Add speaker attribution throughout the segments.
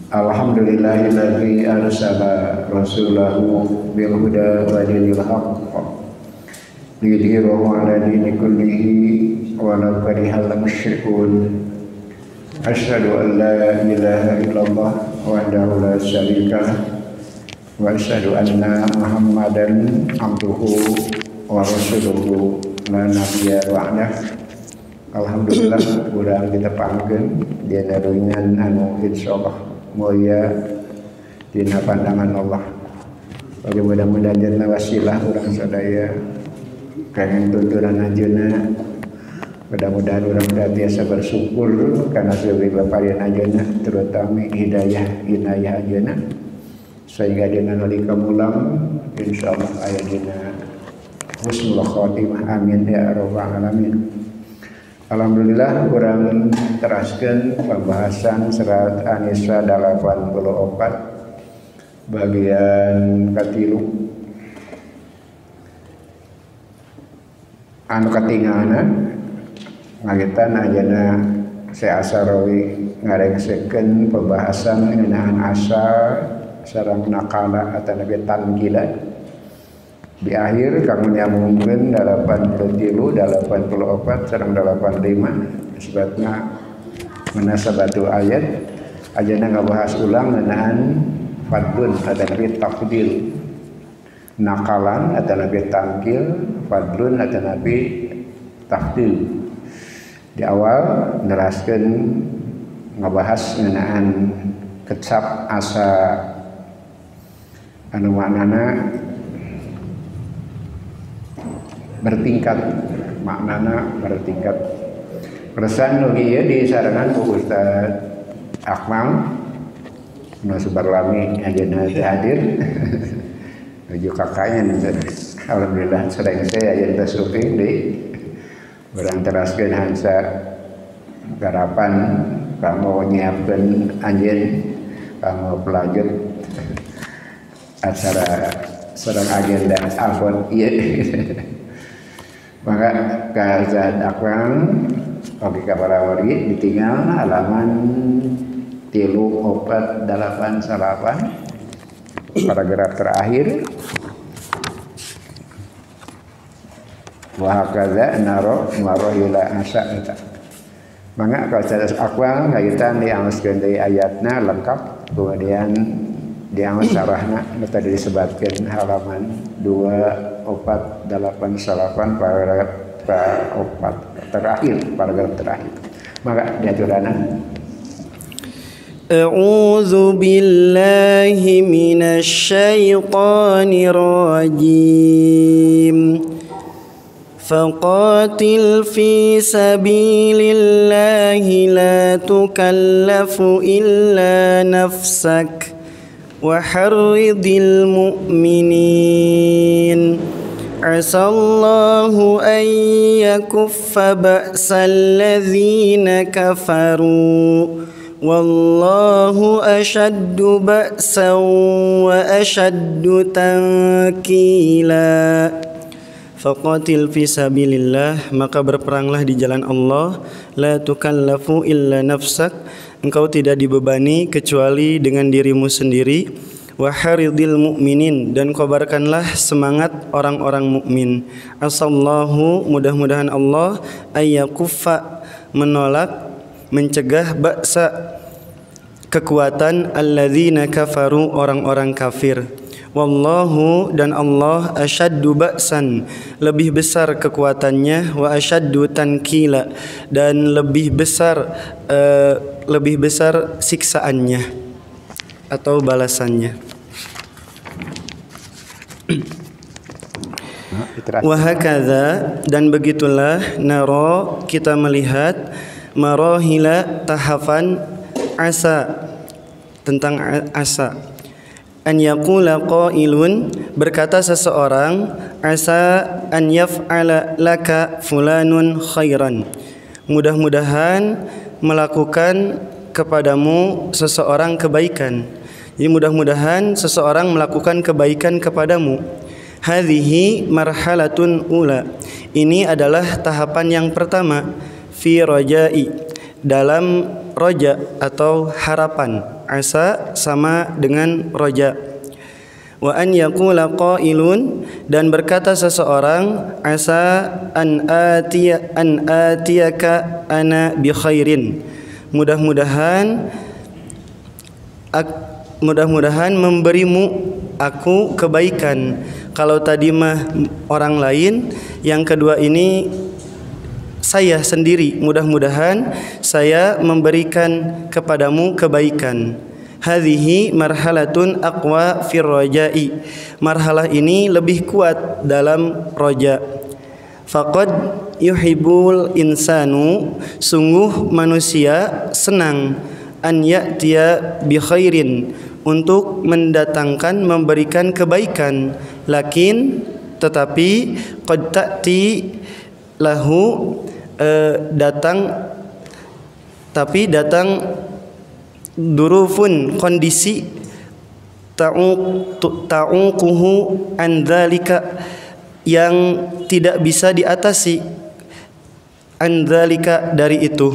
Speaker 1: Alhamdulillahilladzi arsala rasulahu bil huda wa dinil haqq liyudhhirahu 'ala dini kullihi walau karihal musyrikun. Asyhadu an la ilaha illallah wahdahu la syarika lah wa asyhadu anna Muhammadan abduhu wa rasuluhu la nabiyya ba'dah. Alhamdulillah urang kita pangkeun dina rungan anu insyaallah mulia dina pandangan Allah. Bagi mudah-mudahan janna wasilah urang sadaya kangen tuntunan ajeuna. Mudah-mudahan urang biasa bersyukur karena sebagai paparin ajeuna terutama hidayah inayah ajeuna sehingga dina nalika mulang insyaallah aya dina husnul khotimah. Amin ya rabbal alamin. Alhamdulillah kurang teraskeun pembahasan surat An-Nisa 84 bagian katilu anu katinggalna ngagetan ajeuna Syekh Asarawi ngarengseukeun pembahasan ngeunaan asal sareng nakala atawa tangkila. Di akhir kami nyambungkeun 83, 84 sareng 85 sebabna munasabatu ayat ajeuna ngabahas ulang ngeunaan fadlun atawa tafdil, nakalan atawa tangkil, fadlun atawa tafdil. Di awal neraskeun ngabahas ngeunaan kecap asa anu maknana bertingkat, maknana bertingkat. Pesan nu ieu disarangan ku Ustaz Akmal nu Subarlami ajeuna teu hadir. Nuju kakaknya nih. Alhamdulillah sedang saya aya tasufing deui. Urang teraskeun hansa garapan kanggo nyiapkeun anjeun kanggo pelajur acara sareng agenda alfon ieu. Maka kazad akwang oke kabarawari ditinggal halaman 3488 paragraf terakhir. Wa hakaza naro marahila asa eta. Maka kazad akwang kaitan diangoskeun deui ayatna lengkap kemudian diangos sarahna nu tadi disebutkeun halaman 2488 paragraf 4 terakhir, paragraf terakhir. Maka diaturana
Speaker 2: A'udzu billahi minasy syaithanir rajim. Faqatil fi sabilillahi la tukallafu illa nafsak وحرض المؤمنين عسى الله أن يكف بأس الذين كفروا والله أشد بأسا وأشد تنكيلا. Faqatil fi sabilillah, maka berperanglah di jalan Allah. La tukallafu illa nafsak, engkau tidak dibebani kecuali dengan dirimu sendiri. Wa haridil mu'minin, dan kobarkanlah semangat orang-orang mukmin. Asallahu, mudah-mudahan Allah, ayyakuffa, menolak, mencegah ba'sa, kekuatan alladzina kafaru, orang-orang kafir. Wallahu, dan Allah, asyaddu ba'san, lebih besar kekuatannya, wa asyaddu tankila, dan lebih besar siksaannya atau balasannya. Wa hakadza, dan begitulah naro, kita melihat marahila, tahapan asa, tentang asa. An yaqula qailun, berkata seseorang, asa an yaf'ala laka fulanun khairan, mudah-mudahan melakukan kepadamu seseorang kebaikan. Jadi mudah-mudahan seseorang melakukan kebaikan kepadamu. Hadhihi marhalatun ula, ini adalah tahapan yang pertama. Fi rajai, dalam roja atau harapan. Asa sama dengan roja. Wa an yaqula qailun, dan berkata seseorang, asa an atiyaka ana bi khairin, mudah-mudahan memberimu aku kebaikan. Kalau tadi mah orang lain, yang kedua ini saya sendiri, mudah-mudahan saya memberikan kepadamu kebaikan. Hadhihi marhalatun aqwa fir raja'i, marhalah ini lebih kuat dalam roja. Faqad yuhibbul insanu, sungguh manusia senang, an ya'tiya bi khairin, untuk mendatangkan, memberikan kebaikan. Lakin, tetapi qad ta'ti lahu, datang durufun, kondisi, ta'uquhu an dzalika, yang tidak bisa diatasi, an dzalika, dari itu.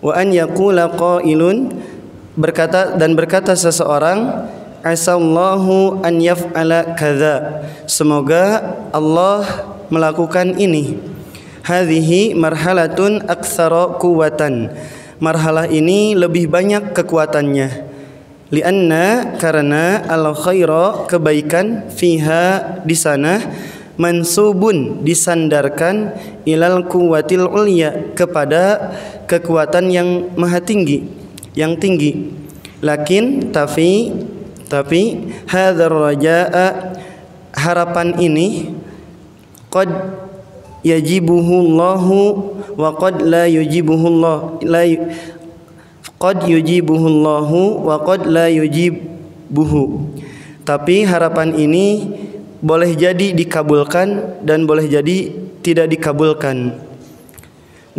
Speaker 2: Wa an yaqula qailun, berkata seseorang, asallahu an yaf'ala kadza, semoga Allah melakukan ini. Hadhihi marhalatun aktsara quwwatan, marhalah ini lebih banyak kekuatannya. Lianna, karena al khaira, kebaikan, fiha, di sana, mansubun, disandarkan, ilal quwwatil ulya, kepada kekuatan yang maha tinggi, yang tinggi. Lakin, tapi hadzal rajaa, harapan ini, qad yajibuhu Allahu wa qad la yujibuhu Allah, qad yujibuhu Allahu wa qad la yujibuhu, tapi harapan ini boleh jadi dikabulkan dan boleh jadi tidak dikabulkan.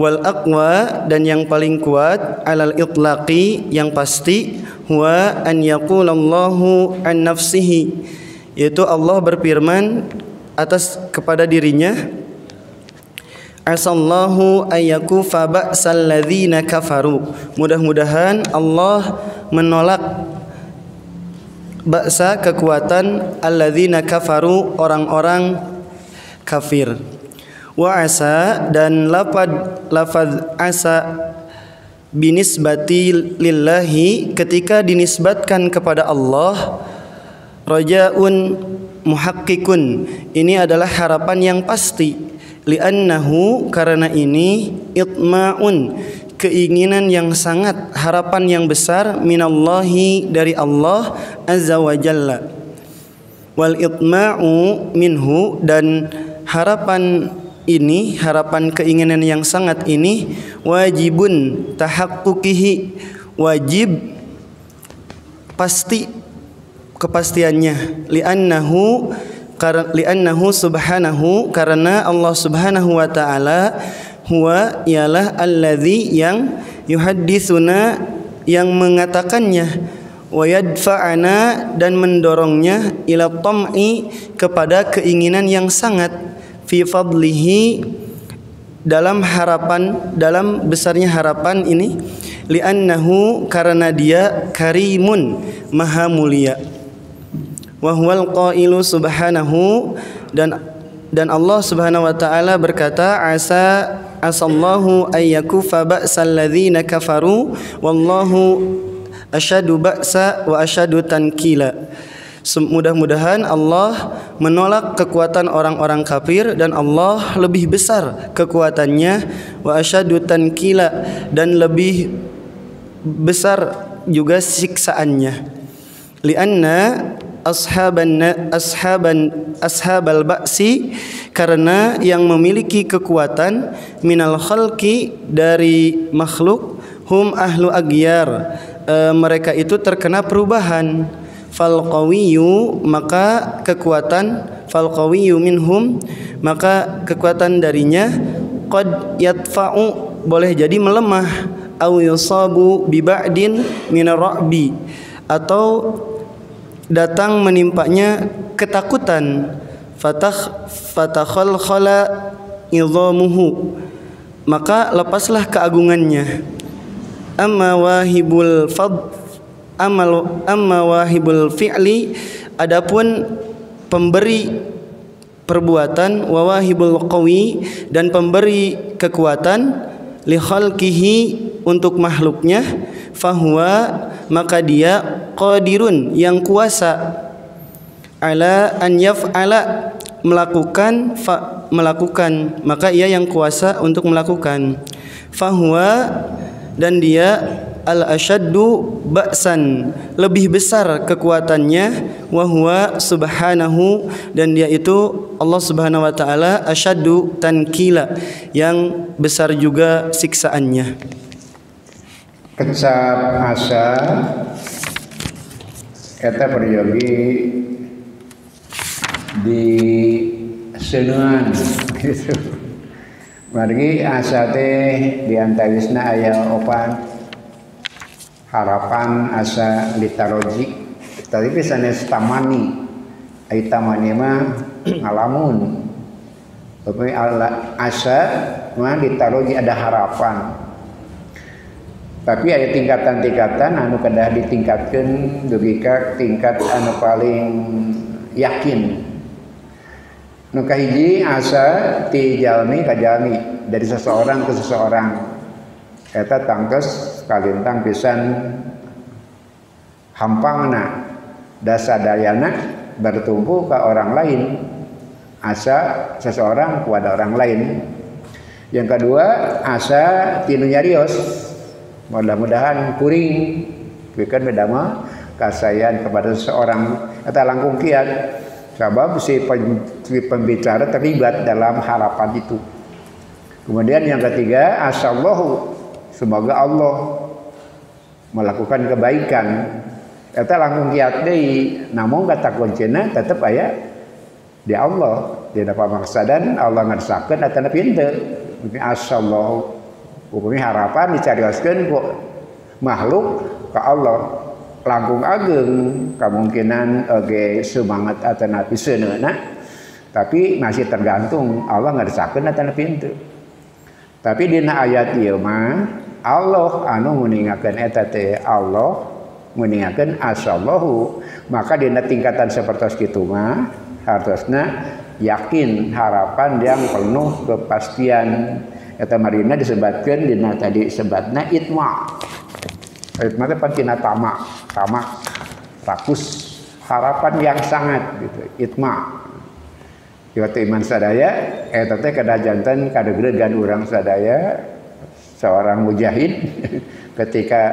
Speaker 2: Wal aqwa, dan yang paling kuat, alal itlaqi, yang pasti, huwa an yaqulallahu an nafsihi, yaitu Allah berfirman atas kepada dirinya, asallahu ayyakufa ba'sal ladzina kafaru, mudah-mudahan Allah menolak ba'sa, kekuatan, alladzina kafaru, orang-orang kafir. Wa asa, dan lafaz asa binisbati lillahi, ketika dinisbatkan kepada Allah, rajaun muhaqqiqun, ini adalah harapan yang pasti. Li'annahu, karena ini, itma'un, keinginan yang sangat, harapan yang besar, minallahi, dari Allah azza wa jalla. Wal itma'u minhu, dan harapan ini, harapan keinginan yang sangat ini, wajibun tahaqquqihi, wajib pasti kepastiannya. Li'annahu subhanahu, karena Allah subhanahu wa ta'ala, huwa, ialah, alladzi, yang, yuhadditsuna, yang mengatakannya, wa yadfa'ana, dan mendorongnya, ila tam'i, kepada keinginan yang sangat, fi fadlihi, dalam harapan, dalam besarnya harapan ini, li'annahu, karena dia, karimun, maha mulia. Wa huwal qailu subhanahu, dan Allah subhanahu wa ta'ala berkata, asallahu ayyakufa ba'sal ladzina kafaru wallahu asyadu ba'sa wa asyadu tankila, mudah-mudahan Allah menolak kekuatan orang-orang kafir, dan Allah lebih besar kekuatannya, wa asyadu tankila, dan lebih besar juga siksaannya. Lianna ashabal ba'si, karena yang memiliki kekuatan, minal khalqi, dari makhluk, hum ahlu agyar, mereka itu terkena perubahan. Fal qawiyyu, maka kekuatan, fal qawiyyu minhum, maka kekuatan darinya, qad yadfa'u, boleh jadi melemah, au yusabu bi ba'din minar ra'bi, atau datang menimpanya ketakutan, fatakhalkhala idhamuhu, maka lepaslah keagungannya, amma wahibul fi'li, adapun pemberi perbuatan, wa wahibul qawi, dan pemberi kekuatan, li khalqihi, untuk makhluknya, fahuwa, maka dia qadirun, yang kuasa, ala an yaf'ala, melakukan, maka ia yang kuasa untuk melakukan, fahuwa, dan dia al-asyaddu ba'san, lebih besar kekuatannya, wa huwa subhanahu, dan dia itu Allah Subhanahu wa taala, asyaddu tankila, yang besar juga siksaannya.
Speaker 1: Kecap asa eta peryogi di seuneuan gitu. Margi asa teh diantawisna aya opan harapan asa litaroji, tapi sanes tamani, ai tamani mah ngalamun, tapi asa mah litaroji ada harapan. Tapi ada tingkatan-tingkatan anu kedah ditingkatkeun dugi ka tingkat anu paling yakin. Nu kahiji asa ti jalmi ka jalmi, dari seseorang ke seseorang. Eta tangkes kalintang pisan hampangna dasadayana bertumpu ke orang lain, asa seseorang kepada orang lain. Yang kedua asa tinu nyarios, mudah-mudahan kuring pikeun beda mah kasayan kepada seseorang, eta langkung kiat sabab si pembicara terlibat dalam harapan itu. Kemudian yang ketiga asallahu, semoga Allah melakukan kebaikan, eta langkung kiat deui, namun kata kuncina tetep aya di Allah, tidak pamaksadan Allah ngarsakeun eta nepi henteu. Asallahu upami harapan dicarioskeun ku makhluk ka Allah, langkung ageng kemungkinan oge semangat atawa napi seuneuna, tapi masih tergantung Allah ngarsakeun atawa nepi henteu. Tapi dina ayat ieu mah Allah anu nguningakeun eta teh, Allah nguningakeun asallahu, maka dina tingkatan sapertos kitu mah hartosna yakin, harapan yang penuh kepastian. Eta marina disebutkeun dina tadi sebatna itma. Itma teh pantina tamak, rakus, harapan yang sangat gitu, itma. Iwatu iman sadaya eta teh kada janten kadegregan urang sadaya seorang mujahid ketika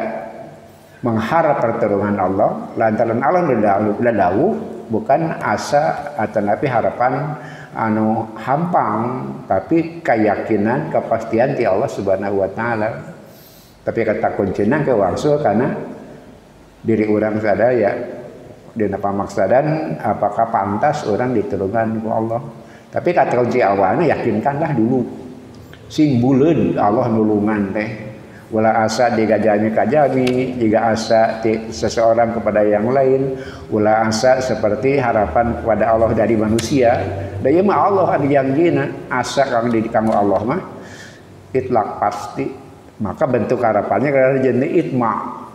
Speaker 1: mengharap pertolongan Allah lantaran Allah dawuh bukan asa atau napi harapan anu hampang, tapi keyakinan kepastian ti Allah Subhanahu wa taala. Tapi kata kuncina ke wangsul karena diri urang sadaya dina pamaksadan apakah pantas orang ditulungan ku Allah. Tapi kata kunci awalnya yakinkanlah dulu sing buleun Allah nulungan teh, ulah asa digajami kajami, jika asa seseorang kepada yang lain, ulah asa seperti harapan kepada Allah dari manusia. Da ieu mah Allah anu janjina, asa kang di kanggo Allah mah itlaq pasti. Maka bentuk harapannya karena jenis itma.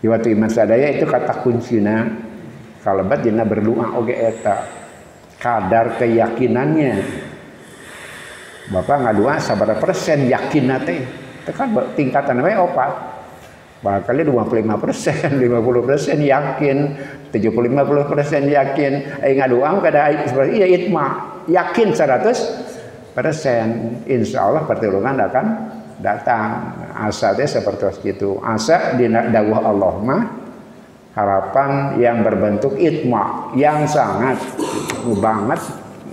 Speaker 1: Iwatu iman sadaya itu kata kuncina kalebat dina berdoa oge eta kadar keyakinannya. Bapak ngadua sabaraha persen yakin teh tekan tingkatan we opat, barangkali 25%, 50% yakin, 50% yakin. Ngadua kada seperti iya itma, yakin 100%. Insya Allah pertolongan akan datang. Asa teh seperti itu. Asa dina dawuh Allah mah harapan yang berbentuk itma, yang sangat banget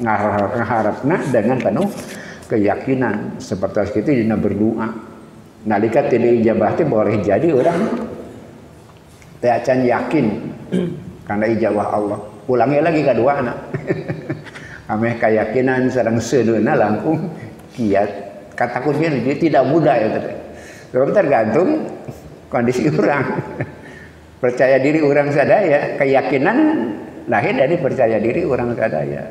Speaker 1: ngaharapna dengan penuh keyakinan. Seperti itu dina berdoa. Nalika teu ijabah teh boleh jadi orang teh acan yakin karena ijabah Allah. Ulangi lagi kaduana. Ameh keyakinan sareng seuneuna langkung kiat. Kata kuncinya dia tidak mudah ya teh. Tergantung kondisi orang. Percaya diri orang sadaya, keyakinan lahir dari percaya diri orang sadaya.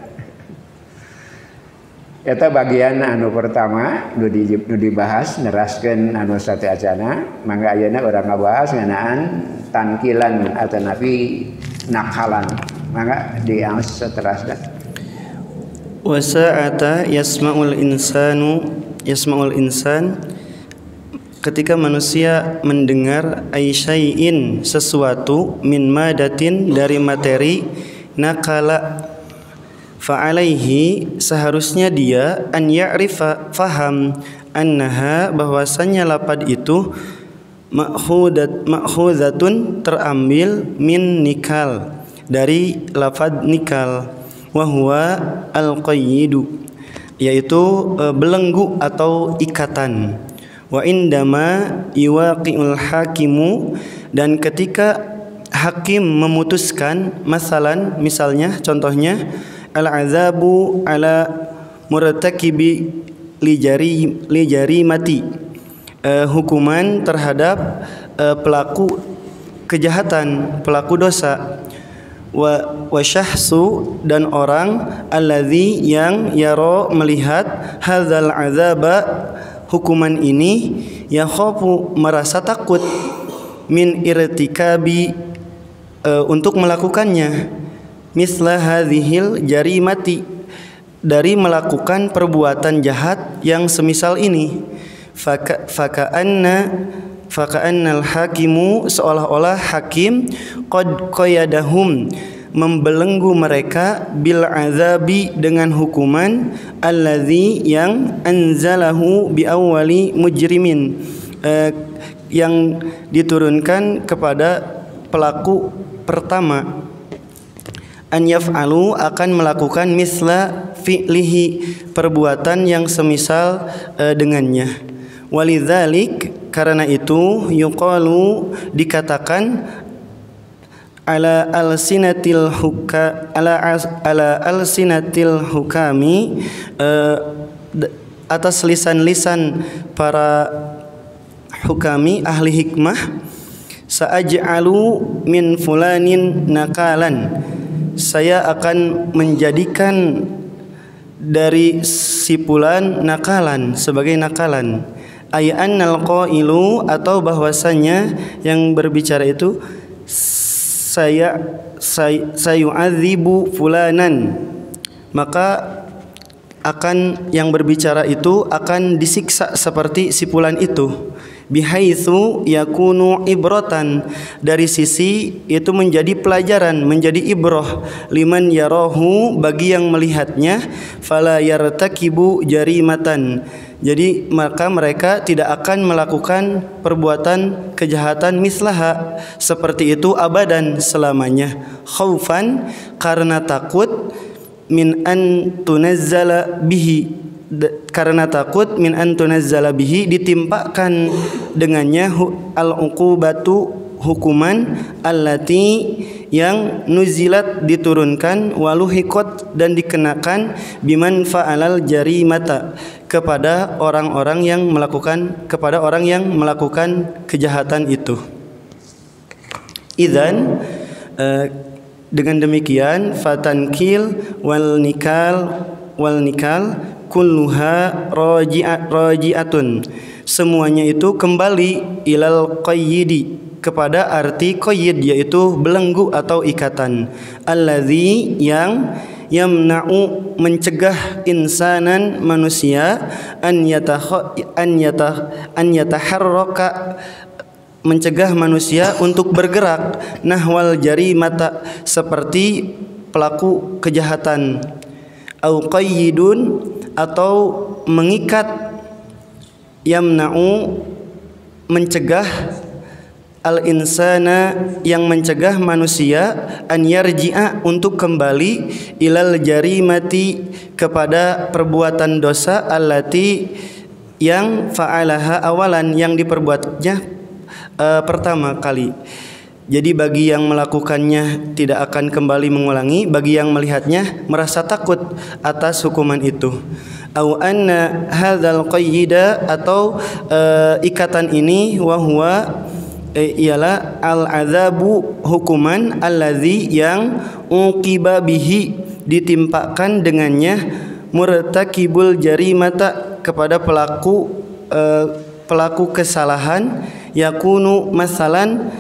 Speaker 1: Eta bagian anu pertama nu dibahas neraskeun anu sateacana, mangga ayeuna urang ngabahas ngeunaan tankilan atanapi nakalan. Mangga diaos sateraskeun.
Speaker 2: Wa sa'ata yasma'ul insan ketika manusia mendengar aisyai'in sesuatu min madatin dari materi nakala fa'alaihi seharusnya dia an ya'rifa faham annaha bahwasanya lapad itu ma'khuzatun terambil min nikal dari lafad nikal wa huwa al-qayyidu yaitu belenggu atau ikatan wa indama iwaqi'ul hakimu dan ketika hakim memutuskan misalnya contohnya al-azabu ala murtakibi lijari mati hukuman terhadap pelaku kejahatan, pelaku dosa wa syahsu dan orang alladzi yang yaro melihat hadzal azaba hukuman ini yakhafu merasa takut min irtikabi untuk melakukannya misla hadhil jarimati dari melakukan perbuatan jahat yang semisal ini faka'annal hakimu seolah-olah hakim qad qayadahum membelenggu mereka bil azabi dengan hukuman allazi yang anzalahu bi awwali mujrimin yang diturunkan kepada pelaku pertama an yaf'alu akan melakukan misla fi'lihi perbuatan yang semisal dengannya walidzalik karena itu yuqalu dikatakan ala alsinatil hukami atas lisan-lisan para hukami ahli hikmah sa'aj'alu min fulanin nakalan saya akan menjadikan dari si fulan nakalan sebagai nakalan ay annal qailu atau bahwasanya yang berbicara itu sayu'adzibu fulanan maka akan yang berbicara itu akan disiksa seperti si fulan itu bihaitsu yakunu ibratan dari sisi itu menjadi pelajaran menjadi ibroh liman yarahu bagi yang melihatnya fala yartakibu jarimatan jadi maka mereka tidak akan melakukan perbuatan kejahatan mislaha seperti itu abadan selamanya khaufan karena takut min an tunazzala bihi karena takut min an tunazzala bihi ditimpakan dengannya al-uqubatu hukuman allati yang nuzilat diturunkan waluhiqat dan dikenakan biman fa'alal jarimata kepada orang-orang yang melakukan kejahatan itu. Idzan dengan demikian fatankil wal nikal kulluha raji'atun semuanya itu kembali ilal qayyidi kepada arti qayyid yaitu belenggu atau ikatan allazi yang yamna'u mencegah insanan manusia an yataharraka mencegah manusia untuk bergerak nahwal jarimata seperti pelaku kejahatan au qayyidun atau mengikat yamna'u mencegah al-insana yang mencegah manusia an yarji'a untuk kembali ilal jarimati kepada perbuatan dosa allati yang fa'alaha awalan yang diperbuatnya pertama kali. Jadi bagi yang melakukannya tidak akan kembali mengulangi, bagi yang melihatnya merasa takut atas hukuman itu. Au anna hadzal qayyida atau ikatan ini wa huwa ialah al-azabu hukuman allazi yang uqiba bihi ditimpakan dengannya murtakibul jarimata kepada pelaku kesalahan, yakunu masalan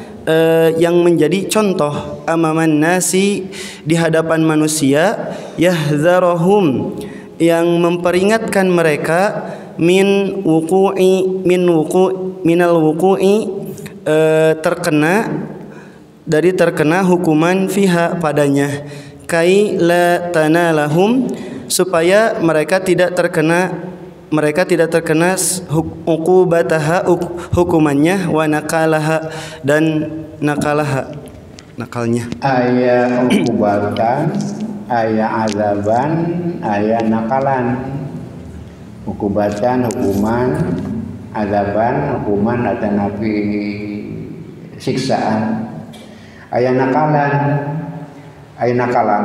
Speaker 2: yang menjadi contoh, amaman nasi di hadapan manusia, yahzarahum yang memperingatkan mereka, minal wuqu'i terkena hukuman fiha padanya, kai la tanalahum supaya mereka tidak terkena uqubataha hukumannya, wa nakalaha dan nakalnya.
Speaker 1: Aya uqubatan, aya azaban, aya nakalan. Uqubatan hukuman, azaban hukuman atau nabi siksaan. Aya nakalan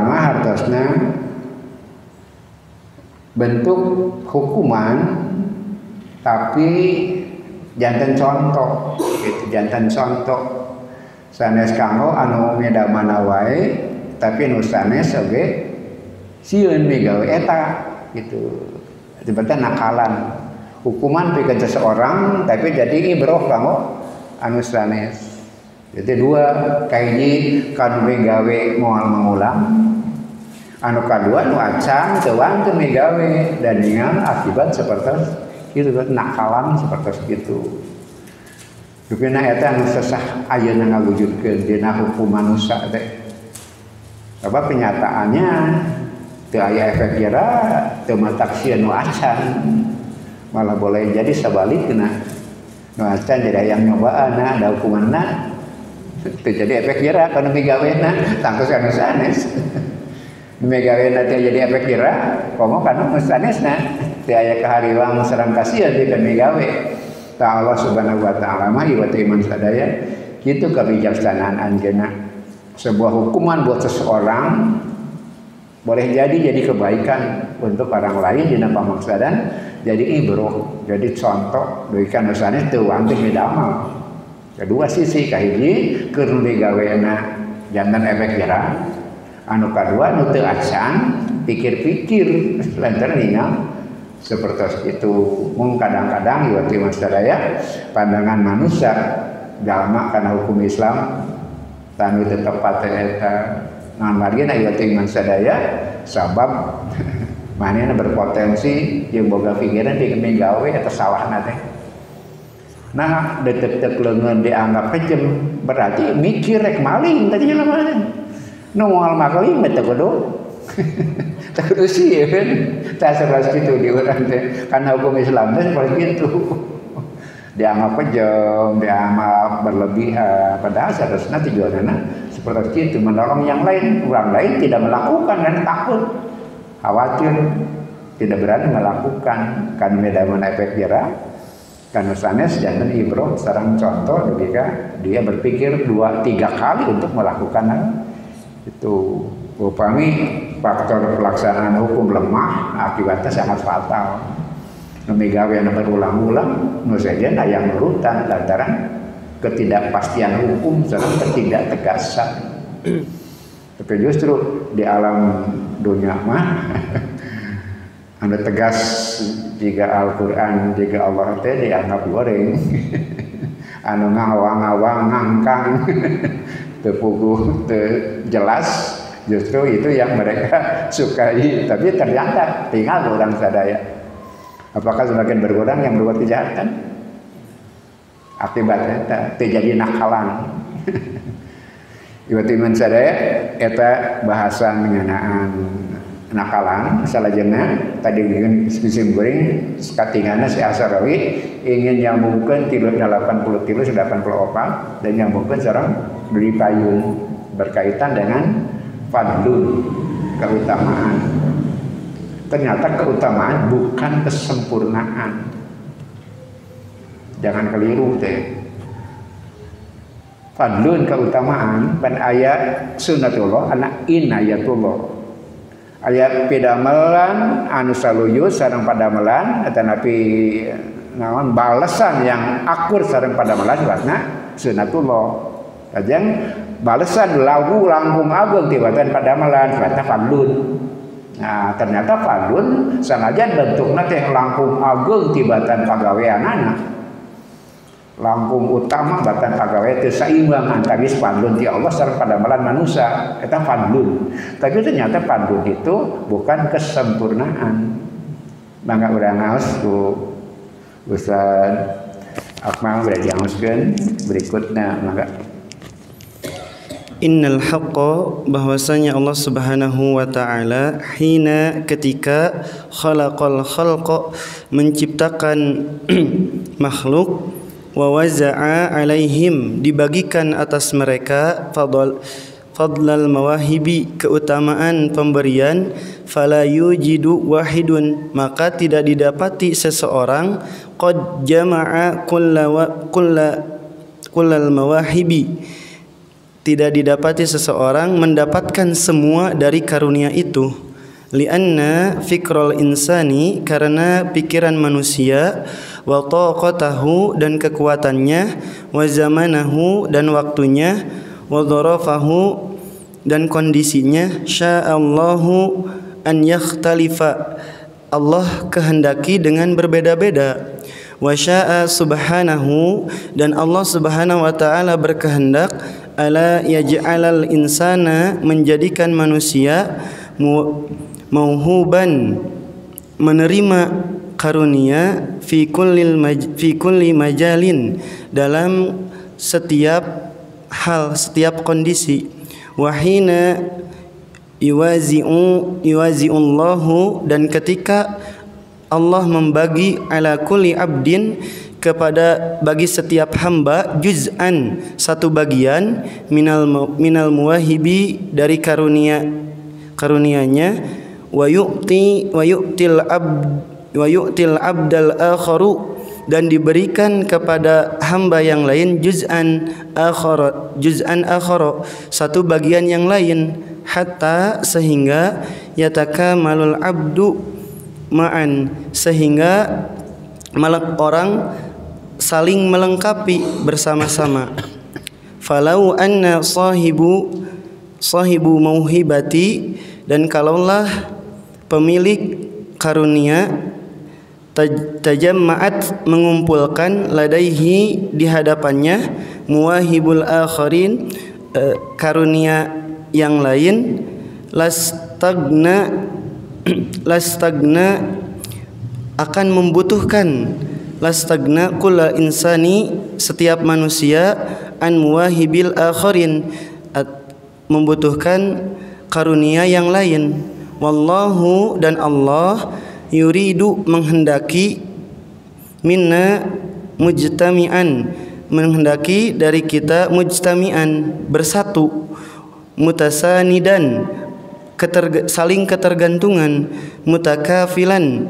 Speaker 1: mah hartosna bentuk hukuman tapi jantan contoh gitu, jantan contoh sanes kanggo anu medamana wae tapi nu sanes oge sieun migawe eta gitu. Sebenarnya nakalan hukuman pikeun seseorang tapi jadi ibroh kanggo anu sanes. Jadi dua kahiji kanu migawe moal mengulang, anu kadua nu acan teuang teu migawe dan dengan akibat seperti itu nakalan seperti itu. Dupina eta anu sesah ayeuna ngawujudkeun dina hukum manusia teh. Apa kenyataannya teu aya efek jera, teu matak sieun nu acan. Malah boleh jadi sabalikna. Nu acan jadi aya nyobaanna da hukumanna teu jadi efek jera kana migawena tangtos anu sanes. Migawena teh jadi efek jera, komo kana nu sanesna. Teu aya kahariwang sareng kasieun dikeun migawe. Ta Allah Subhanahu wa taala mah ieu iman sadaya kitu kebijaksanaan anjeunna. Sebuah hukuman buat seseorang boleh jadi kebaikan untuk orang lain dina pamaksadan, jadi ibroh, jadi contoh berikan usahanya teu wanteu midamal. Kedua sisi kahiji keur nu digawena jantan efek jera, anu kadua nu teu acan pikir-pikir lantaran ingat seperti itu. Mung kadang-kadang ieu teh sadaya pandangan manusia jalma kana hukum Islam tanu teu tepat eta ngan margina ieu teh sadaya sabab manehna berpotensi jeung boga pikiran dikeun gawe eta salahna teh. Nah, detek-detek leungeun dianggap kejem berarti mikir rek maling tadi jelema teh. Nu moal maling teh kudu teh kudu sieun. Tah seperti kitu di urang teh. Kana hukum Islam teh seperti itu. Dianggap kejem, dianggap berlebihan, padahal seharusnya tujuannya seperti itu, menolong yang lain. Orang lain tidak melakukan dan takut, khawatir, tidak berani melakukan. Kan medaman efek jera, kan sanes jangan ibroh sareng contoh ketika dia berpikir 2-3 kali untuk melakukan itu. Upami faktor pelaksanaan hukum lemah, akibatnya sangat fatal. Migawe anu berulang-ulang nu sajen aya nurutan lantaran ketidakpastian hukum serta ketidaktegasan. Tapi justru di alam dunia mah anu tegas jika Al-Qur'an jika Allah teh dianggap goreng. Anu ngawang-ngawang ngangkang teu puguh teu jelas, justru itu yang mereka sukai. Tapi ternyata tinggal orang sadaya. Apakah semakin berkurang yang berbuat kejahatan? Akibatnya terjadi nakalan. Iwatiman sadaya eta bahasa ngeunaan nakalan salajengna tadi bikin spisim goreng katingana si Asarawi ingin nyambungkeun 83 84 dan nyambungkeun sareng beli payung berkaitan dengan fadlun keutamaan. Ternyata keutamaan bukan kesempurnaan. Jangan keliru teh. Fadlun keutamaan pan aya sunnatullah ana inayatullah. Aya pidamelan anu saluyu sareng padamelan eta napi naon balesan yang akur sareng padamelan sifatna sunnatullah. Kajeng balesan lagu langkung agung tibatan padamelan sifatna fadlun. Nah, ternyata fadlun sanajan bentukna teh langkung ageung tibatan pagaweanana. Langkung utama batan pagawe teu saimbang antawis fadlun ti Allah sareng padamalan manusia, eta fadlun. Tapi ternyata fadlun itu bukan kesempurnaan. Mangga urang ngaos ku Ustaz Akmal bade diangguskeun berikutna mangga.
Speaker 2: Innal haqqa, bahwasanya Allah Subhanahu wa taala hina ketika khalaqal khalqa, menciptakan makhluk, wa waza'a alaihim, dibagikan atas mereka fadlal mawahibi, keutamaan pemberian, fala yujidu wahidun, maka tidak didapati seseorang qad jama'a kullal mawahibi, tidak didapati seseorang mendapatkan semua dari karunia itu. Lianna fikral insani, karena pikiran manusia, wa taqatahu, dan kekuatannya, wa zamanahu, dan waktunya, wa dharafahu, dan kondisinya, sya'allahu an yakhtalifa, Allah kehendaki dengan berbeda-beda. Wa sya'a subhanahu, dan Allah Subhanahu wa taala berkehendak, ala yaj'alal insana, menjadikan manusia, mauhuban, menerima karunia, fi kulli majalin, dalam setiap hal, setiap kondisi. Wahina yuwazi'ullahu, dan ketika Allah membagi ala kulli abdin, kepada bagi setiap hamba, juz'an, satu bagian, minal muwahibi, dari karunia-nya, wa yu'til abdal akharu, dan diberikan kepada hamba yang lain, juz'an akhara, satu bagian yang lain, hatta, sehingga yatakamalul abdu ma'an, sehingga orang saling melengkapi bersama-sama. Falau anna sahibu mauhibati, dan kalaulah pemilik karunia, tajamma'at, mengumpulkan, ladaihi, di hadapannya, muwahibul akharin, karunia yang lain, lastagna akan membutuhkan, lastagna kulla insani, setiap manusia, an muwahibil akharin, membutuhkan karunia yang lain. Wallahu, dan Allah, yuridu, menghendaki, minna mujtami'an, menghendaki dari kita, mujtami'an, bersatu, mutasanidan, saling ketergantungan, mutakafilan,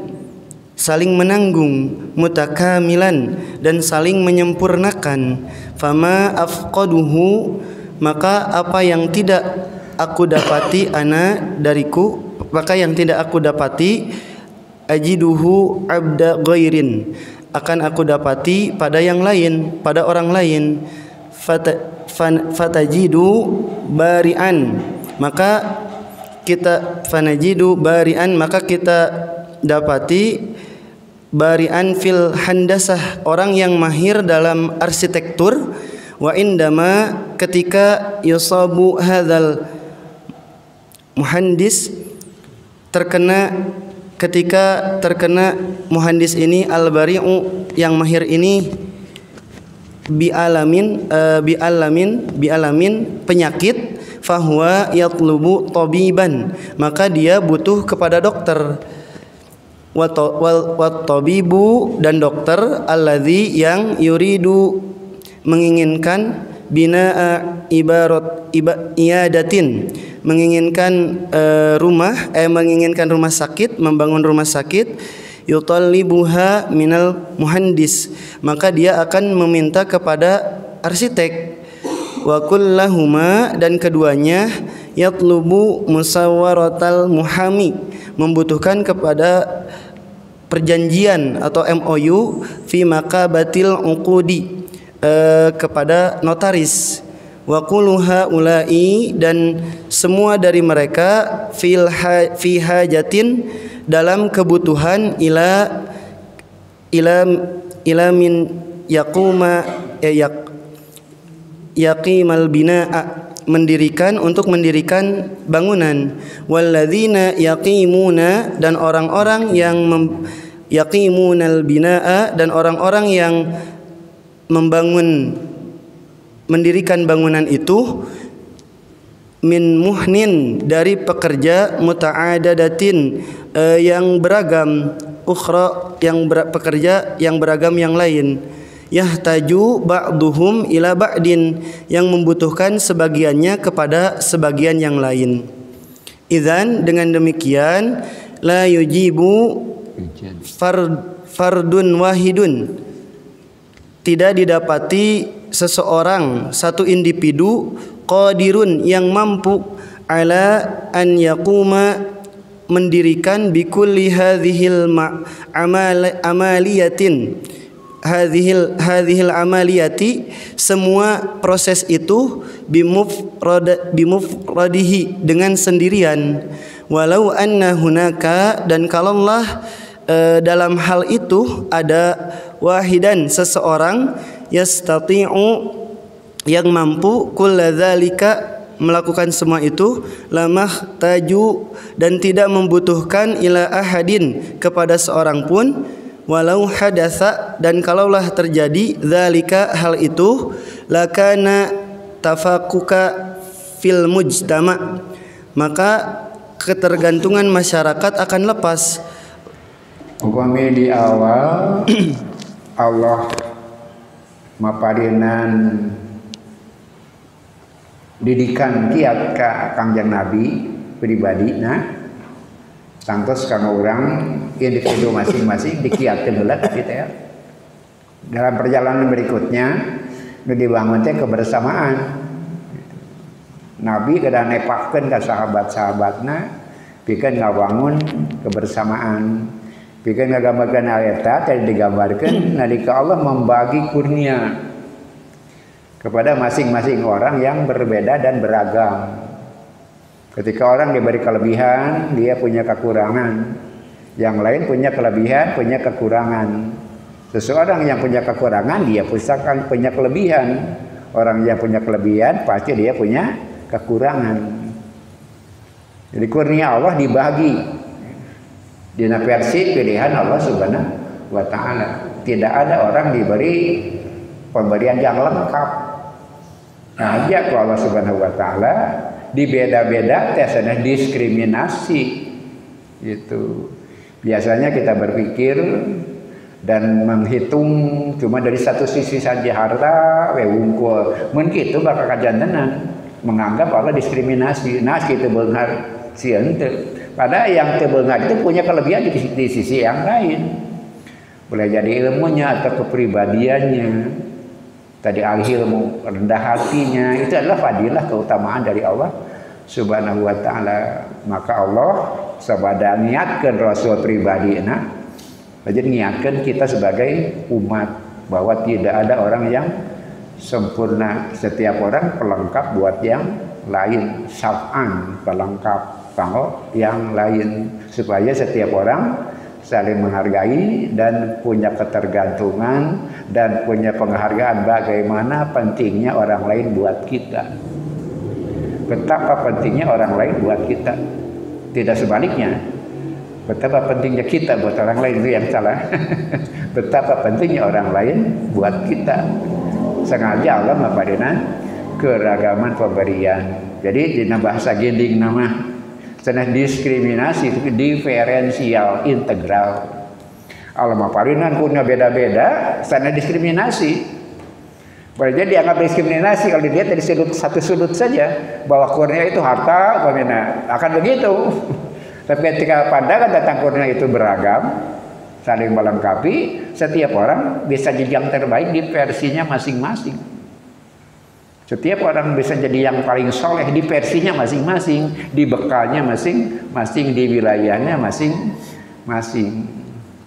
Speaker 2: saling menanggung, mutakamilan, dan saling menyempurnakan. Fama afqaduhu, maka apa yang tidak aku dapati, dariku, maka yang tidak aku dapati, ajiduhu abda ghairin, akan aku dapati pada yang lain, pada orang lain. Fatajidu barian, maka kita dapati barian fil handasah, orang yang mahir dalam arsitektur. Wa indama, ketika yusabu hadzal muhandis, ketika terkena muhandis ini, al-bari'u, yang mahir ini, bi'alamin penyakit, fahuwa yatlubu tabiban, maka dia butuh kepada dokter. Wat tabibu, dan dokter, alladzi, yang yuridu, menginginkan, bina iadatin, menginginkan menginginkan rumah sakit, membangun rumah sakit, yutallibuha minal muhandis, maka dia akan meminta kepada arsitek. Wa kullahuma, dan keduanya, yatlubu musawwaratal muhami, membutuhkan kepada perjanjian atau MOU, fi maqabatil uqudi, kepada notaris. Wa qulu haula'i, dan semua dari mereka fi hajatin dalam kebutuhan ila min yaqimal binaa untuk mendirikan bangunan. Walladzina yaqimuna dan orang-orang yang yaqimunal binaa dan orang-orang yang mendirikan bangunan itu min muhnin dari pekerja muta'adadatin yang beragam, ukhra pekerja yang beragam yang lain, yahtaju ba'duhum ila ba'din yang membutuhkan sebagiannya kepada sebagian yang lain. Idzan dengan demikian la yujibu fardun wahidun tidak didapati seseorang satu individu qadirun yang mampu ala an yaquma mendirikan bikulli hadhil amaliyatin hadhil amaliyati semua proses itu bimufradihi dengan sendirian. Walau anna hunaka dan kalaulah dalam hal itu ada wahidan seseorang yastati'u yang mampu kulladzalika melakukan semua itu lamah taju dan tidak membutuhkan ila ahadin kepada seorang pun walau hadatsa dan kalaulah terjadi zalika hal itu lakana tafakuka fil mujtama maka ketergantungan masyarakat akan lepas.
Speaker 1: Upami di awal Allah maparinan didikan kiat ka Kangjeng Nabi pribadi tangtos kanggo urang individu masing-masing dikiatkeun heula kita ya. Dalam perjalanan berikutnya dibangun teh kebersamaan. Nabi kada nepakeun ka sahabat-sahabatna pikeun ngabangun kebersamaan. Pikeun ngagambarkeun eta tadi digambarkeun nalika Allah membagi kurnia kepada masing-masing orang yang berbeda dan beragam. Ketika orang diberi kelebihan, dia punya kekurangan. Yang lain punya kelebihan, punya kekurangan. Seseorang yang punya kekurangan, dia punya kelebihan. Orang yang punya kelebihan, pasti dia punya kekurangan. Jadi kurnia Allah dibagi. Dina versi pilihan Allah Subhanahu wa taala. Tidak ada orang diberi pemberian yang lengkap. Nah, aja kalau Allah Subhanahu wa taala dibeda-beda tesana diskriminasi gitu. Biasanya kita berpikir dan menghitung cuma dari satu sisi saja harta we wungkul. Mun kitu bakal kajantenan menganggap Allah diskriminasi. Nah, kitu beunghar sieun teu. Padahal yang teu beunghar itu punya kelebihan di sisi yang lain. Boleh jadi ilmunya atau kepribadiannya. Tadi al-ilmu, rendah hatinya, itu adalah fadilah keutamaan dari Allah Subhanahu wa taala. Maka Allah sabada niatkeun rasul pribadi jadi niatkeun kita sebagai umat bahwa tidak ada orang yang sempurna. Setiap orang pelengkap buat yang lain, syaf'an pelengkap kanggo yang lain supaya setiap orang saling menghargai dan punya ketergantungan dan punya penghargaan bagaimana pentingnya orang lain buat kita. Betapa pentingnya orang lain buat kita. Tidak sebaliknya. Betapa pentingnya kita buat orang lain itu yang salah. Betapa pentingnya orang lain buat kita. Sengaja Allah maparinan keragaman pemberian. Jadi di bahasa gending nama sana diskriminasi itu diferensial integral. Allah maparinan kurnia beda-beda, sana diskriminasi. Boleh dianggap diskriminasi kalau dilihat dari satu sudut saja bahwa kurnia itu harta, umpamanya akan begitu. Tapi ketika pandangan tentang kurnia itu beragam, saling melengkapi, setiap orang bisa jadi yang terbaik di versinya masing-masing. Setiap orang bisa jadi yang paling soleh di versinya masing-masing, di bekalnya masing-masing, di wilayahnya masing-masing.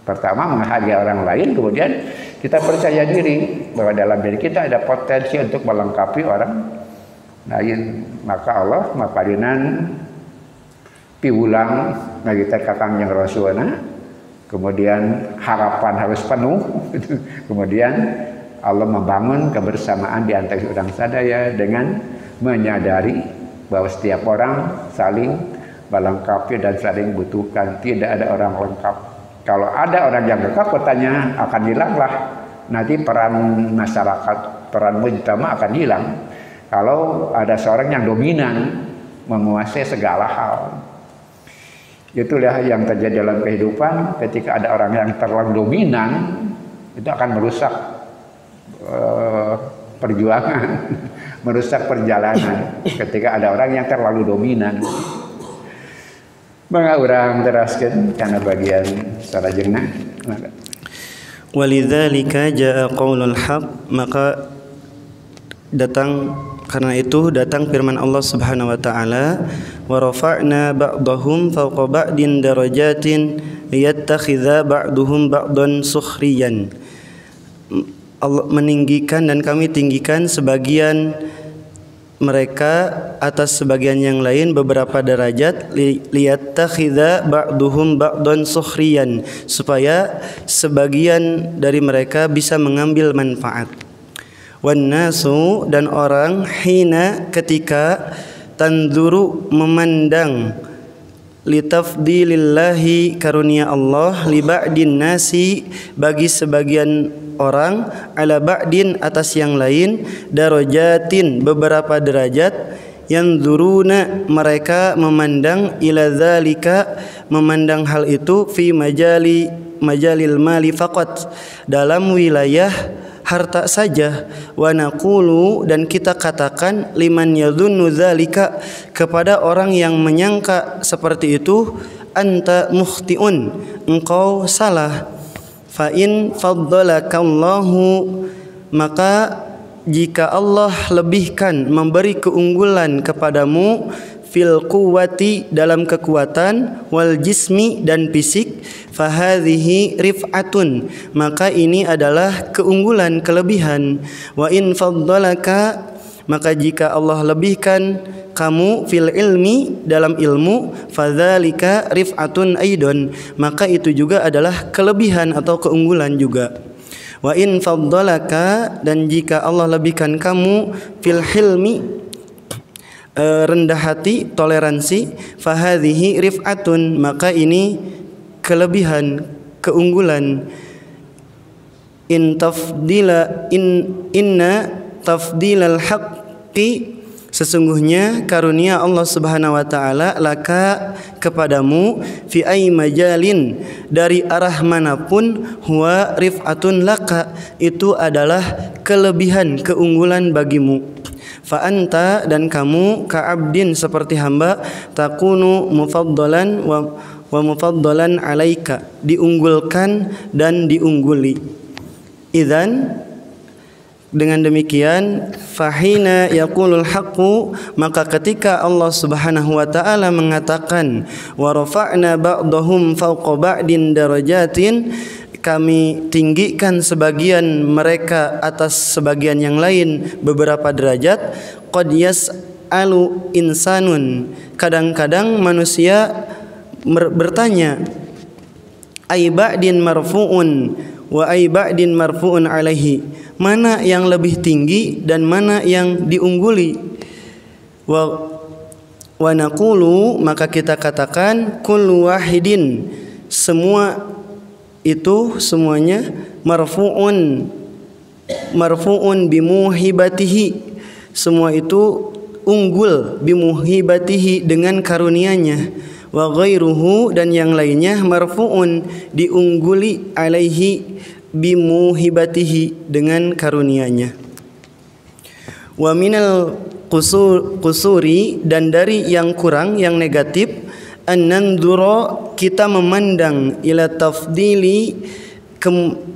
Speaker 1: Pertama menghargai orang lain, kemudian kita percaya diri bahwa dalam diri kita ada potensi untuk melengkapi lain maka Allah mapadinan piulang ngagita kakang yang rasulna, kemudian harapan harus penuh kemudian Allah membangun kebersamaan di antara orang sadaya dengan menyadari bahwa setiap orang saling melengkapi dan saling butuhkan, tidak ada orang lengkap. Kalau ada orang yang lengkap katanya akan hilanglah nanti peran masyarakat, peran mujtama akan hilang. Kalau ada seorang yang dominan menguasai segala hal, itulah yang terjadi dalam kehidupan. Ketika ada orang yang terlalu dominan, itu akan merusak perjuangan, merusak perjalanan. Ketika ada orang yang terlalu dominan, maka orang teraskan karena bagian secara jenah.
Speaker 2: Walidzalika jaa qaulul haq, maka datang karena itu datang firman Allah Subhanahu wa taala, wa rafa'na ba'dahum fawqa ba'din darajatin liyattakhidha ba'duhum ba'dan sukhriyan. Allah meninggikan dan kami tinggikan sebagian mereka atas sebagian yang lain beberapa derajat, liyattakhidha ba'duhum ba'dan sukhriyan, supaya sebagian dari mereka bisa mengambil manfaat. Wan nasu, dan orang, hina, ketika, tanzuru, memandang, litafdilillahi, karunia Allah, li ba'din nasi, bagi sebagian orang, ala ba'din, atas yang lain, darajatin, beberapa derajat, yanzuruna, mereka memandang, ila dzalika, memandang hal itu, fi majalil mali faqat, dalam wilayah harta saja. Wa naqulu, dan kita katakan, liman yadhunnu dzalika, kepada orang yang menyangka seperti itu, anta mukhtiun, engkau salah. Fa in faddalakallahu, maka jika Allah lebihkan, memberi keunggulan kepadamu, fil quwwati, dalam kekuatan, wal jismi, dan fisik, fahadhihi rif'atun, maka ini adalah keunggulan, kelebihan. Wa in faddalaka, maka jika Allah lebihkan kamu, fil ilmi, dalam ilmu, fadzalika rif'atun aidon, maka itu juga adalah kelebihan atau keunggulan juga. Wa in faddalaka, dan jika Allah lebihkan kamu, fil hilmi, rendah hati, toleransi, fahadhihi rif'atun, maka ini kelebihan, keunggulan. Inna tafdilal haqqi, sesungguhnya karunia Allah Subhanahu wa taala, laka, kepadamu, fi ay majalin, dari arah manapun, huwa rif'atun laka, itu adalah kelebihan, keunggulan bagimu. Fa anta, dan kamu, ka'abdin, seperti hamba, takunu mufaddalan wa mufaddalan alaika, diunggulkan dan diungguli. Idzan, dengan demikian, fahina yaqulul haqqu, maka ketika Allah Subhanahu wa taala mengatakan, wa rafa'na ba'dahum fawqa ba'din darajatin, kami tinggikan sebagian mereka atas sebagian yang lain beberapa derajat, qad yas'alu insanun, kadang-kadang manusia bertanya, ay ba'din marfu'un wa ay ba'din marfu'un alaihi, mana yang lebih tinggi dan mana yang diungguli. Wa naqulu, maka kita katakan, kullu wahidin, semua itu semuanya, marfu'un bimuhibatihi, semua itu unggul, bimuhibatihi, dengan karunianya. Wa ghairuhu, dan yang lainnya, marfu'un, diungguli, alaihi, bimuhibatihi, dengan karunianya. Wa minal qusuri, dan dari yang kurang, yang negatif, an-nanzura, kita memandang, ila tafdili,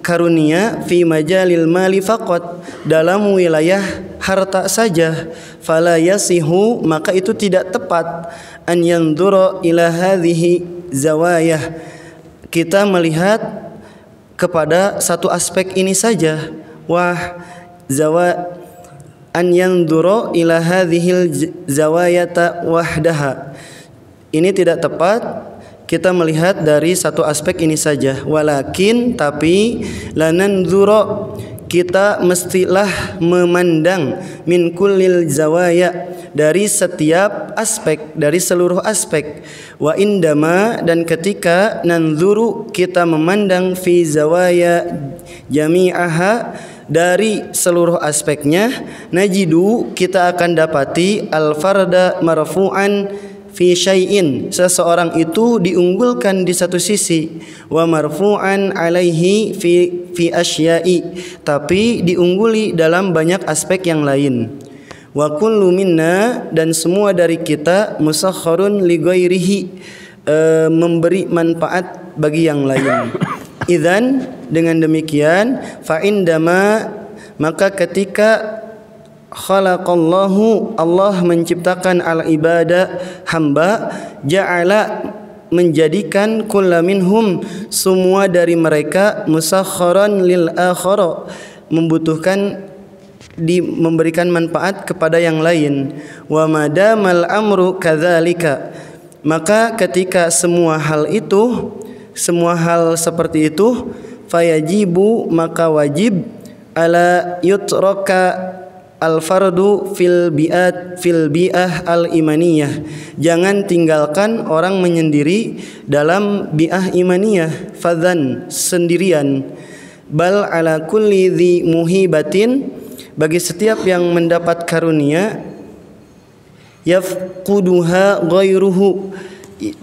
Speaker 2: karunia, fi majalil mali faqat, dalam wilayah harta saja. Fala yasihu, maka itu tidak tepat, an yanzura ila hadhihi zawayah, kita melihat kepada satu aspek ini saja. Wah, an yanzura ila hadhil zawayata wahdaha. Ini tidak tepat kita melihat dari satu aspek ini saja. Walakin tapi lananzura, kita mestilah memandang min kullil zawaya, dari setiap aspek, dari seluruh aspek. Wa indama, dan ketika nanzuru, kita memandang fi zawaya jami'aha, dari seluruh aspeknya, najidu, kita akan dapati al farda marfu'an fi syai'in, seseorang itu diunggulkan di satu sisi, wa marfu'an alaihi fi asya'i, tapi diungguli dalam banyak aspek yang lain. Wa kullu minna, dan semua dari kita, musakharun li ghairihi, memberi manfaat bagi yang lain. Idzan, dengan demikian, fa indama, maka ketika khalaqallahu, Allah menciptakan al-ibadah, hamba, ja'ala, menjadikan kulla minhum, semua dari mereka, musakharan lil akhara, memberikan manfaat kepada yang lain. Wa madamal amru kadzalika, maka ketika semua hal seperti itu, fayajibu, maka wajib, ala yutraka al-fardu fil bi'ah al-imaniyah, jangan tinggalkan orang menyendiri dalam bi'ah imaniyah, fadzan, sendirian. Bal ala kulli dhi muhibatin, bagi setiap yang mendapat karunia, yafquduha ghairuhu,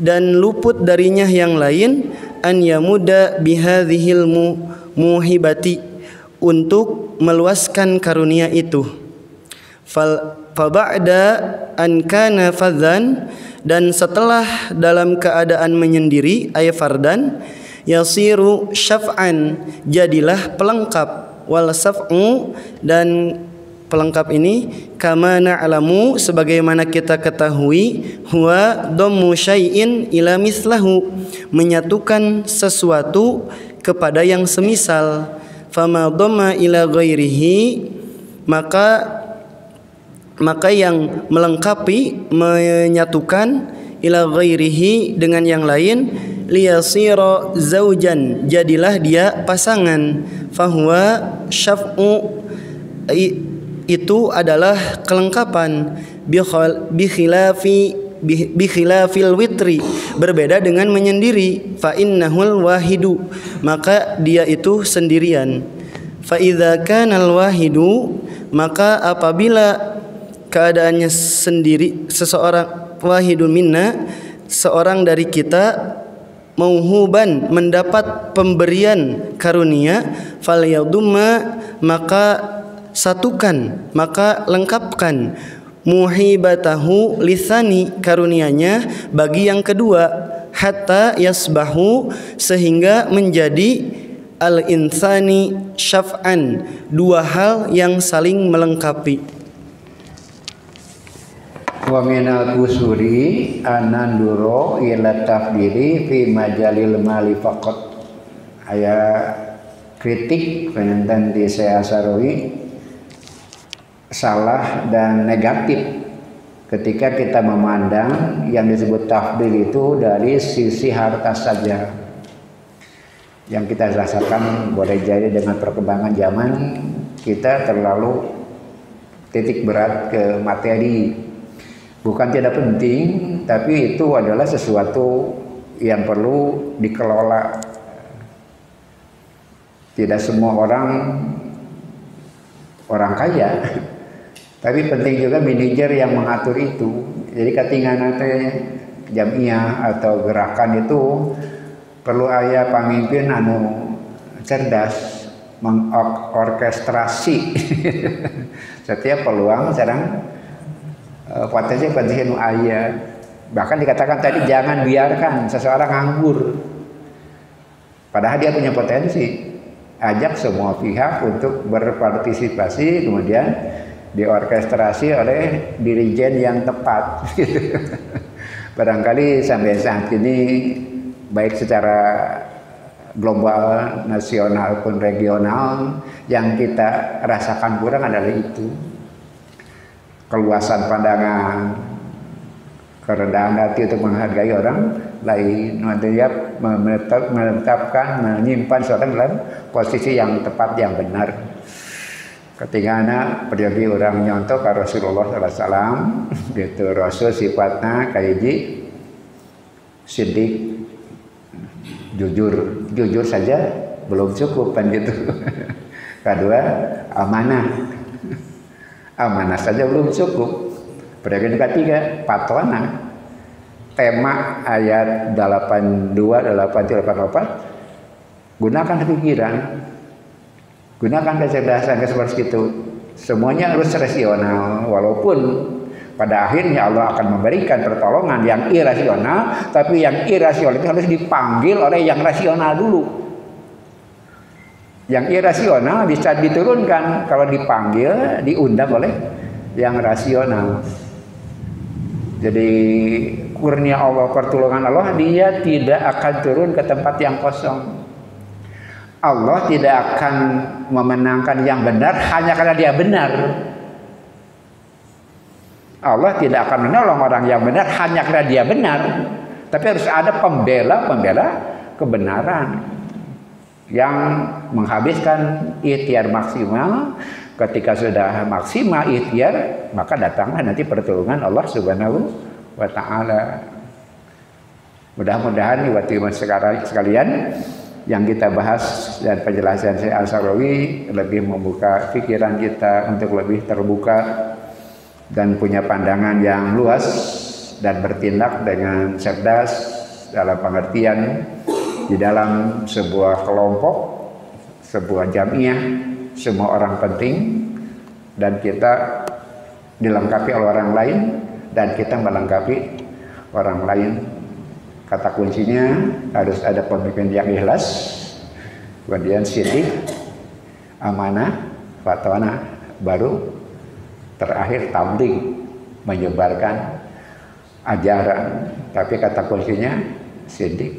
Speaker 2: dan luput darinya yang lain, an yamuda bihadhil muhibati, untuk meluaskan karunia itu. Faba'da an kana fadzan, dan setelah dalam keadaan menyendiri, ay fardan, yasiru syaf'an, jadilah pelengkap, wal saf'u, dan pelengkap ini, kama na'lamu, sebagaimana kita ketahui, huwa dhammu syai'in ila mislahu, menyatukan sesuatu kepada yang semisal. Fama dhamma ila ghairihi, maka yang melengkapi, menyatukan, ila ghairihi, dengan yang lain, liyasira zaujan, jadilah dia pasangan. Fahuwa syaf'u, itu adalah kelengkapan. Bikhilafil witri, berbeda dengan menyendiri. Fa innahul wahidu, maka dia itu sendirian. Fa idza kana al wahidu, maka apabila keadaannya sendiri, seseorang, wahidun minna, seorang dari kita, mauhuban, mendapat pemberian karunia, falyadumma, maka satukan, maka lengkapkan, muhibatahu lisani, karunianya bagi yang kedua, hatta yasbahu, sehingga menjadi al-insani syaf'an, dua hal yang saling melengkapi.
Speaker 1: Wa minal kusuri ananduro ila tafdili fi majalil mali faqat. Aya kritik penenten di Syekh Asarawi salah dan negatif ketika kita memandang yang disebut tafdil itu dari sisi harta saja. Yang kita rasakan boleh jadi dengan perkembangan zaman kita terlalu titik berat ke materi. Bukan tidak penting, tapi itu adalah sesuatu yang perlu dikelola. Tidak semua orang kaya, tapi penting juga manajer yang mengatur itu. Jadi ketinggalan jamiah atau gerakan itu perlu aya pamimpin anu cerdas, mengorkestrasi setiap peluang sedang potensi nu aya. Bahkan dikatakan tadi jangan biarkan seseorang nganggur, padahal dia punya potensi. Ajak semua pihak untuk berpartisipasi, kemudian diorkestrasi oleh dirijen yang tepat. Barangkali sampai saat ini baik secara global, nasional pun regional, yang kita rasakan kurang adalah itu. keluasan pandangan, kerendahan hati untuk menghargai orang lain, menetapkan, menyimpan seorang dalam posisi yang tepat, yang benar. Ketika anak pergi orang nyontok ke Rasulullah SAW, gitu Rasul sifatnya kayak sidik, jujur saja belum cukup kan gitu. Kedua, amanah saja belum cukup. Kemudian ketiga, patwana. Tema ayat 82, 83, 84, gunakan pikiran, gunakan kecerdasan seperti itu. Semuanya harus rasional, walaupun pada akhirnya Allah akan memberikan pertolongan yang irasional, tapi yang irasional itu harus dipanggil oleh yang rasional dulu. Yang irasional bisa diturunkan kalau dipanggil, diundang oleh yang rasional. Jadi kurnia Allah, pertolongan Allah, dia tidak akan turun ke tempat yang kosong. Allah tidak akan memenangkan yang benar hanya karena dia benar. Allah tidak akan menolong orang yang benar hanya karena dia benar. Tapi harus ada pembela kebenaran yang menghabiskan ikhtiar maksimal. Ketika sudah maksimal ikhtiar, maka datanglah nanti pertolongan Allah Subhanahu wa Ta'ala. Mudah-mudahan ibu-ibu sekalian, yang kita bahas dan penjelasan Syekh Al-Sarawi lebih membuka pikiran kita untuk lebih terbuka dan punya pandangan yang luas dan bertindak dengan cerdas dalam pengertian di dalam sebuah kelompok, sebuah jamiah. Semua orang penting dan kita dilengkapi oleh orang lain dan kita melengkapi orang lain. Kata kuncinya harus ada pemimpin yang ikhlas, kemudian sidik, amanah, fatwana, baru terakhir tabligh, menyebarkan ajaran. Tapi kata kuncinya sidik,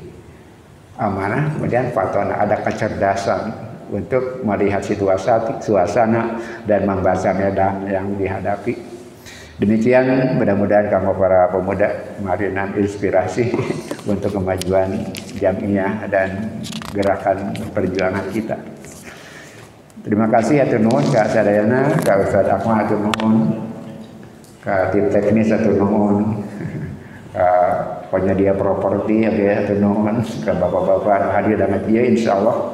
Speaker 1: amanah, kemudian fatwana, ada kecerdasan untuk melihat suasana dan membaca medan yang dihadapi. Demikian, mudah-mudahan kamu para pemuda marinan inspirasi untuk kemajuan jamiah dan gerakan perjuangan kita. Terima kasih atur nuhun Kak Sadayana, Kak Ustaz Ahmad atur nuhun, Kak tim teknis atur nuhun, Kak penyedia properti atur nuhun, Kak bapak-bapak hadir dan dia insyaallah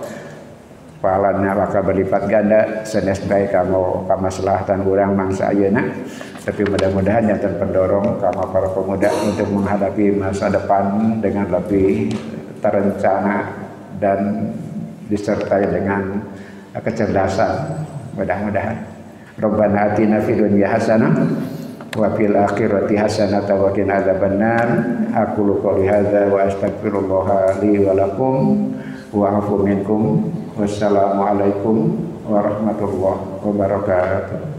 Speaker 1: pahalana bakal berlipat ganda sanes bae kamu kamaslahatan urang mangsa ayeuna. Tapi mudah-mudahan jantan pendorong kamu para pemuda untuk menghadapi masa depan dengan lebih terencana dan disertai dengan kecerdasan. Mudah-mudahan. Rabbana atina fid dunya hasanah wa fil akhirati hasanah wa qina adzabannar. Aqulu qouli hadza wa astaghfirullah li wa lakum wa afu minkum. Wassalamualaikum warahmatullahi wabarakatuh.